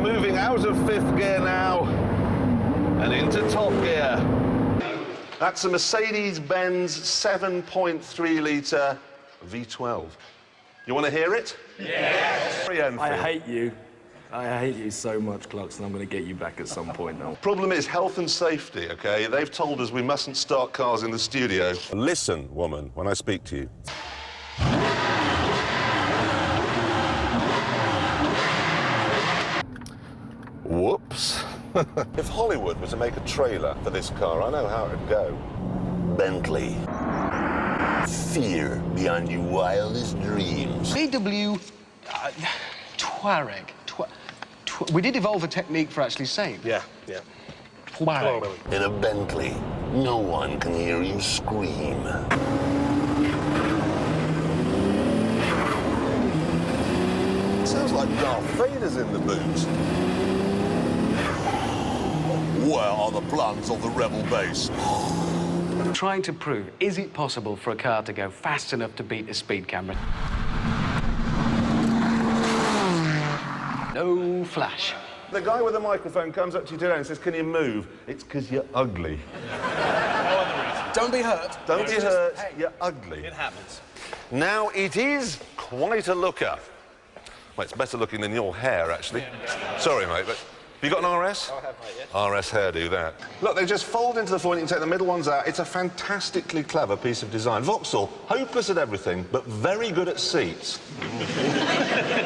moving out of fifth gear now and into top gear. That's a Mercedes-Benz 7.3-litre V12. You want to hear it? Yes! I hate you. I hate you so much, Clarkson. I'm going to get you back at some point now. Problem is health and safety, OK? They've told us we mustn't start cars in the studio. Listen, woman, when I speak to you. Whoops. If Hollywood were to make a trailer for this car, I know how it'd go. Bentley. Fear beyond your wildest dreams. VW Touareg. We did evolve a technique for actually saying. Yeah. Touareg. In a Bentley, no one can hear you scream. Sounds like Darth Vader's in the boot. Where are the plans of the rebel base? Trying to prove, is it possible for a car to go fast enough to beat a speed camera? No flash. The guy with the microphone comes up to you today and says, can you move? It's because you're ugly. No other reason. Don't be hurt. Don't be hurt, you're ugly. It happens. Now, it is quite a looker. Well, it's better looking than your hair, actually. Sorry, mate, but... You got an RS? I have, mate, yeah. RS hairdo, that. Look, they just fold into the foil, you can take the middle ones out. It's a fantastically clever piece of design. Vauxhall, hopeless at everything, but very good at seats.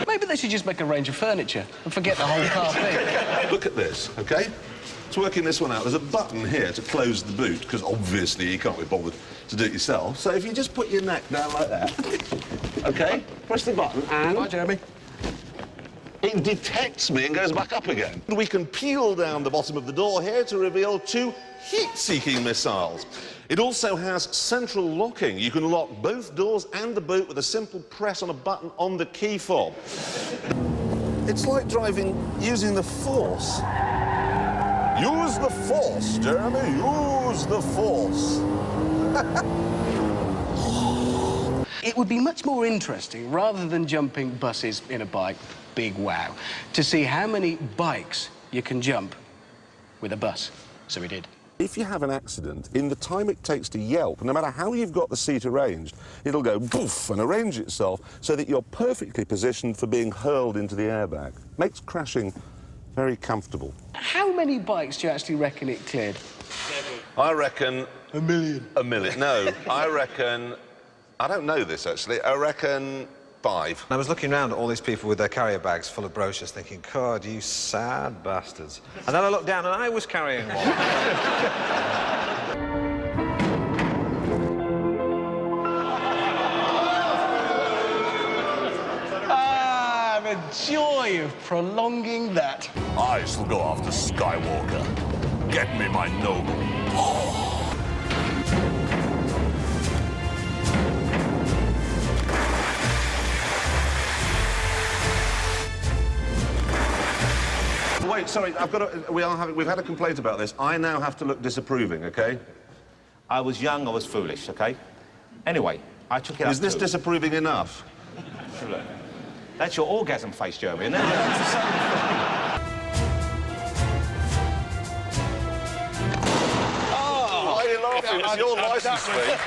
Maybe they should just make a range of furniture and forget the whole car thing. Look at this, OK? It's working this one out. There's a button here to close the boot, because obviously you can't be bothered to do it yourself. So if you just put your neck down like that, OK? Press the button and... Hi, Jeremy. It detects me and goes back up again. We can peel down the bottom of the door here to reveal 2 heat-seeking missiles. It also has central locking. You can lock both doors and the boot with a simple press on a button on the key fob. It's like driving using the Force. Use the Force, Jeremy, use the Force. It would be much more interesting, rather than jumping buses in a bike, big wow, to see how many bikes you can jump with a bus. So we did. If you have an accident, in the time it takes to yelp, no matter how you've got the seat arranged, it'll go poof and arrange itself so that you're perfectly positioned for being hurled into the airbag. Makes crashing very comfortable. How many bikes do you actually reckon it cleared? I reckon... 1 million. 1 million. No, I reckon... I don't know this, actually. I reckon 5. I was looking around at all these people with their carrier bags full of brochures thinking, God, you sad bastards. And then I looked down and I was carrying one. Ah, the joy of prolonging that. I shall go after Skywalker. Get me my noble. Wait, sorry, we've had a complaint about this. I now have to look disapproving, OK? I was young, I was foolish, OK? Anyway, I took it up Is this disapproving enough? Look, that's your orgasm face, Jeremy, isn't it? Why are you laughing? It's your licence plate.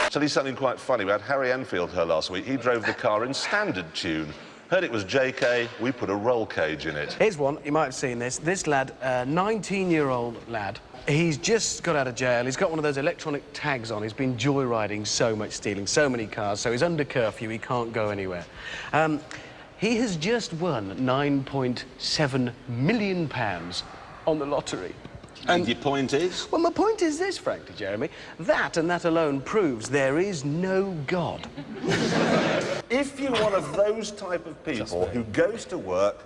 I'll tell you something quite funny. We had Harry Enfield here last week. He drove the car in standard tune. Heard it was JK, we put a roll cage in it. Here's one, you might have seen this. This lad, 19-year-old lad, he's just got out of jail. He's got one of those electronic tags on. He's been joyriding so much, stealing so many cars, so he's under curfew, he can't go anywhere. He has just won £9.7 million on the lottery. And your point is? Well, my point is this, frankly, Jeremy. That and that alone proves there is no God. If you're one of those type of people who goes to work,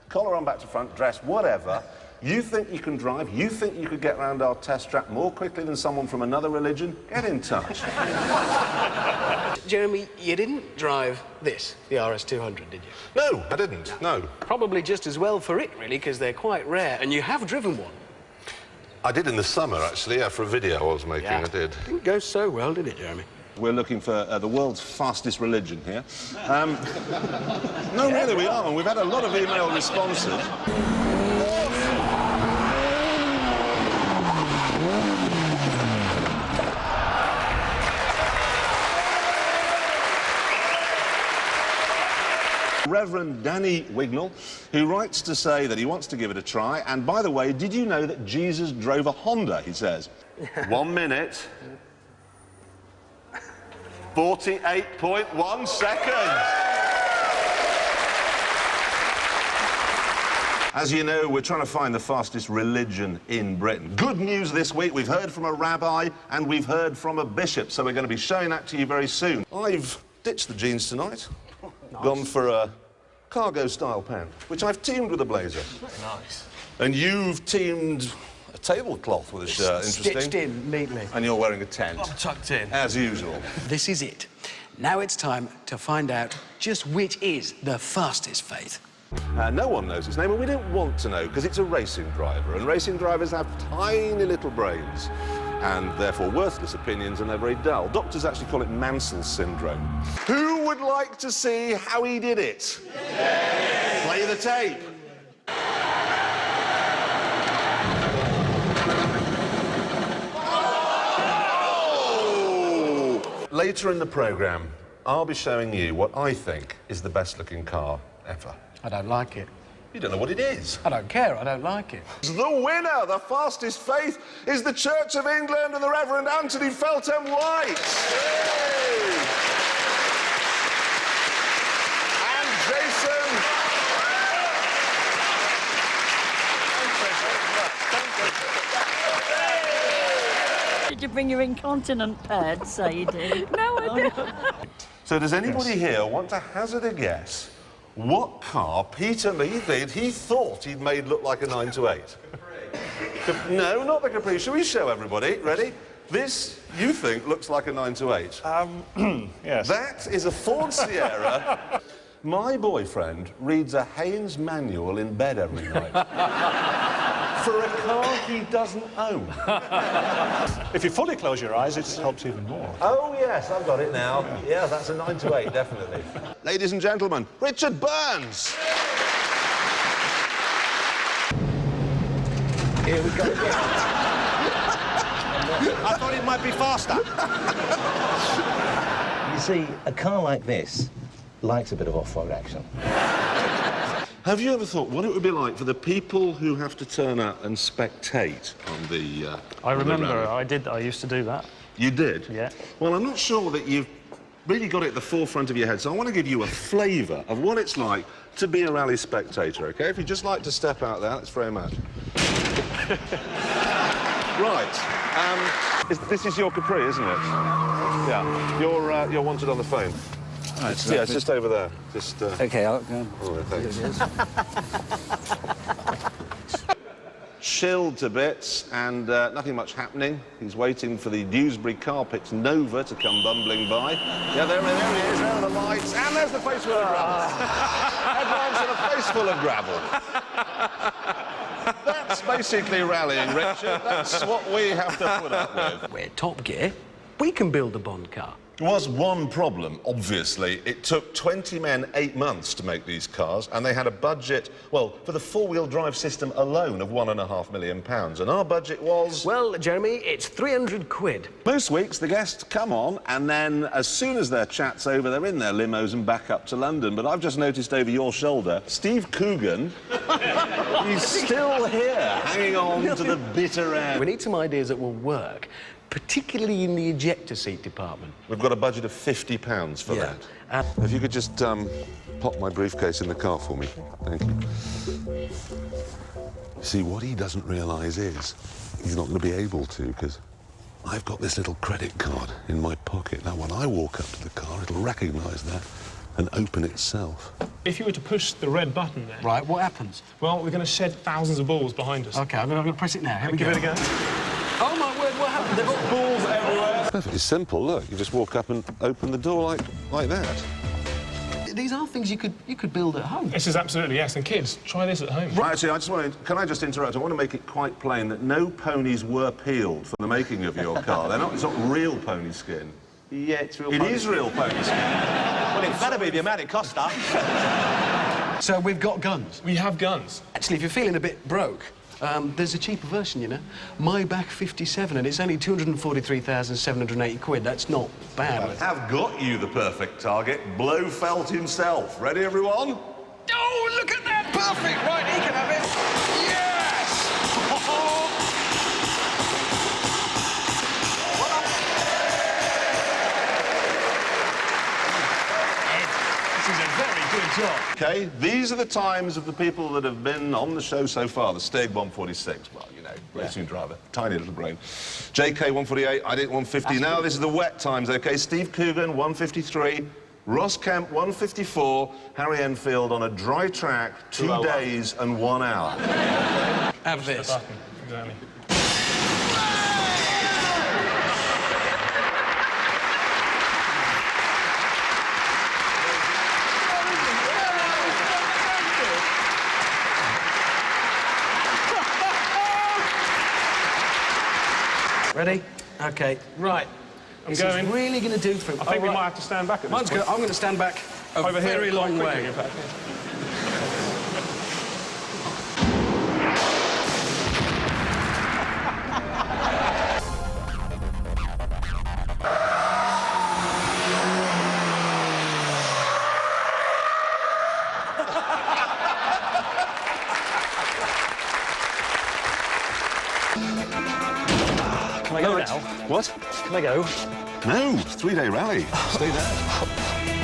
collar on back to front, dress, whatever, you think you can drive, you think you could get around our test track more quickly than someone from another religion, get in touch. Jeremy, you didn't drive this, the RS200, did you? No, I didn't, no. Probably just as well for it, really, because they're quite rare, and you have driven one. I did in the summer, actually, yeah, for a video I was making, I did. Didn't go so well, did it, Jeremy? We're looking for the world's fastest religion here. No, really, we are, and we've had a lot of email responses. Reverend Danny Wignall, who writes to say that he wants to give it a try. And by the way, did you know that Jesus drove a Honda, he says? 1 minute. 48.1 seconds. As you know, we're trying to find the fastest religion in Britain. Good news this week, we've heard from a rabbi and we've heard from a bishop, so we're going to be showing that to you very soon. I've ditched the jeans tonight. Nice. Gone for a cargo-style pant, which I've teamed with a blazer. Nice. And you've teamed a tablecloth with a shirt, interesting. Stitched in neatly. And you're wearing a tent. I'm tucked in. As usual. This is it. Now it's time to find out just which is the fastest faith. No one knows its name, and we don't want to know, because it's a racing driver, and racing drivers have tiny little brains, and therefore worthless opinions, and they're very dull. Doctors actually call it Mansell's syndrome. Who would like to see how he did it? Yes. Play the tape. Oh! Later in the programme, I'll be showing you what I think is the best-looking car ever. I don't like it. You don't know what it is. I don't care, I don't like it. The winner, the fastest faith, is the Church of England and the Reverend Anthony Feltham White. Yay! And Jason. Did you bring your incontinent pads, Sadie? No, I didn't. So does anybody here want to hazard a guess what car Peter Leith he thought he'd made look like a 9 to 8? No, not the Capri. Shall we show everybody? Ready? This, you think, looks like a 9 to 8? Yes. That is a Ford Sierra. My boyfriend reads a Haynes manual in bed every night. For a car he doesn't own. If you fully close your eyes, it helps even more. Oh, yes, I've got it now. Yeah, that's a 9 to 8, definitely. Ladies and gentlemen, Richard Burns. Here we go again. I thought it might be faster. You see, a car like this likes a bit of off-road action. Have you ever thought what it would be like for the people who have to turn up and spectate on the I remember, rally? I used to do that. You did? Yeah. Well, I'm not sure that you've really got it at the forefront of your head, so I want to give you a flavour of what it's like to be a rally spectator, OK? If you'd just like to step out there, that's very much. Right. This is your Capri, isn't it? Yeah. You're wanted on the phone. Right, Yeah, it's just over there. Just. OK, I'll go. Oh, thanks. Chilled to bits and nothing much happening. He's waiting for the Dewsbury Carpets Nova to come bumbling by. Yeah, there he is, there are the lights, and there's the face full of gravel. Headlines and a face full of gravel. That's basically rallying, Richard. That's what we have to put up with. We're Top Gear. We can build a Bond car. There was one problem, obviously. It took 20 men 8 months to make these cars, and they had a budget, well, for the four-wheel drive system alone of £1.5 million. And our budget was... Well, Jeremy, it's 300 quid. Most weeks, the guests come on, and then as soon as their chat's over, they're in their limos and back up to London. But I've just noticed over your shoulder, Steve Coogan, he's still here, hanging on to the bitter end. We need some ideas that will work, particularly in the ejector seat department. We've got a budget of £50 for that. If you could just pop my briefcase in the car for me. Thank you. See, what he doesn't realise is he's not going to be able to, because I've got this little credit card in my pocket. Now, when I walk up to the car, it'll recognise that and open itself. If you were to push the red button there... Right, what happens? Well, we're going to shed thousands of balls behind us. OK, I'm going to press it now. Here we go. Give it a go. Oh, my word, what happened? They've got balls everywhere. Perfectly simple, look. You just walk up and open the door like that. These are things you could build at home. This is absolutely, yes. And kids, try this at home. Right, actually, can I just interrupt? I want to make it quite plain that no ponies were peeled for the making of your car. It's not real pony skin. Yeah, it's real. It pony is skin. real pony skin. Well, it better be the amount it cost her. So we've got guns. We have guns. Actually, if you're feeling a bit broke, there's a cheaper version, you know. Maybach 57, and it's only 243,780 quid. That's not bad. Have got you the perfect target. Blofeld himself. Ready, everyone? Oh, look at that! Perfect! Right, he can have it. Yes! This is a very good job. OK, these are the times of the people that have been on the show so far. The Steg 146, well, you know, racing driver, tiny little brain. JK 148, I did 150. Now this is the wet times, OK? Steve Coogan, 153. Ross Kemp, 154. Harry Enfield on a dry track, 2 days and 1 hour. Have this. Button, exactly. Ready? OK. Right. I'm This going. is really going to do for him. I think we might have to stand back at this point. I'm going to stand back a Over here, very quite long quickly, way. in fact. Can I go now? What? Can I go? No, 3-day rally. Stay there.